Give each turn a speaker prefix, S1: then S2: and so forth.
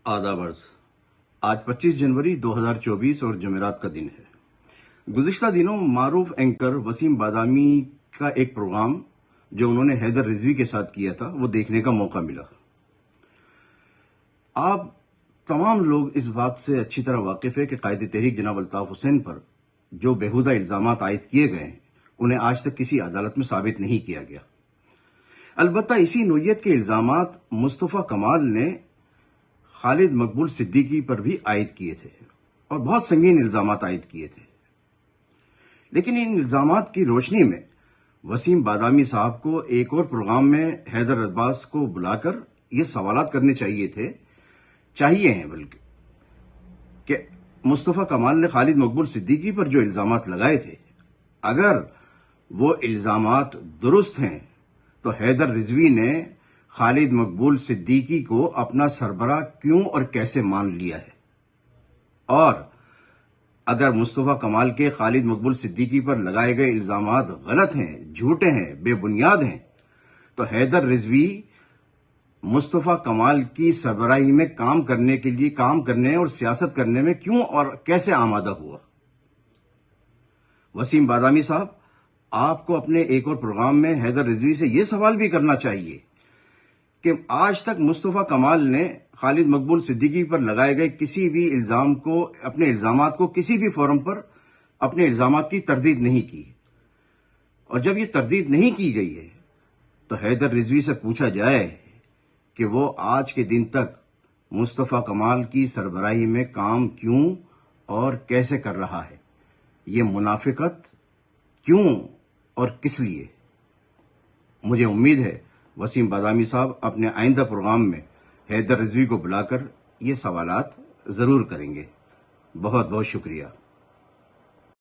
S1: آداب عرض۔ آج 25 جنوری 2024 اور جمعرات کا دن ہے۔ گزشتہ دنوں معروف اینکر وسیم بادامی کا ایک پروگرام جو انہوں نے حیدر رضوی کے ساتھ کیا تھا وہ دیکھنے کا موقع ملا۔ آپ تمام لوگ اس بات سے اچھی طرح واقف ہے کہ قائد تحریک جناب الطاف حسین پر جو بیہودہ الزامات عائد کیے گئے ہیں انہیں آج تک کسی عدالت میں ثابت نہیں کیا گیا۔ البتہ اسی نوعیت کے الزامات مصطفیٰ کمال نے خالد مقبول صدیقی پر بھی عائد کیے تھے اور بہت سنگین الزامات عائد کیے تھے، لیکن ان الزامات کی روشنی میں وسیم بادامی صاحب کو ایک اور پروگرام میں حیدر عباس کو بلا کر یہ سوالات کرنے چاہیے ہیں بلکہ کہ مصطفیٰ کمال نے خالد مقبول صدیقی پر جو الزامات لگائے تھے اگر وہ الزامات درست ہیں تو حیدر رضوی نے خالد مقبول صدیقی کو اپنا سربراہ کیوں اور کیسے مان لیا ہے، اور اگر مصطفیٰ کمال کے خالد مقبول صدیقی پر لگائے گئے الزامات غلط ہیں، جھوٹے ہیں، بے بنیاد ہیں، تو حیدر رضوی مصطفیٰ کمال کی سربراہی میں کام کرنے اور سیاست کرنے میں کیوں اور کیسے آمادہ ہوا؟ وسیم بادامی صاحب، آپ کو اپنے ایک اور پروگرام میں حیدر رضوی سے یہ سوال بھی کرنا چاہیے کہ آج تک مصطفیٰ کمال نے خالد مقبول صدیقی پر لگائے گئے کسی بھی اپنے الزامات کو کسی بھی فورم پر اپنے الزامات کی تردید نہیں کی، اور جب یہ تردید نہیں کی گئی ہے تو حیدر رضوی سے پوچھا جائے کہ وہ آج کے دن تک مصطفیٰ کمال کی سربراہی میں کام کیوں اور کیسے کر رہا ہے، یہ منافقت کیوں اور کس لیے؟ مجھے امید ہے وسیم بادامی صاحب اپنے آئندہ پروگرام میں حیدر رضوی کو بلا کر یہ سوالات ضرور کریں گے۔ بہت بہت شکریہ۔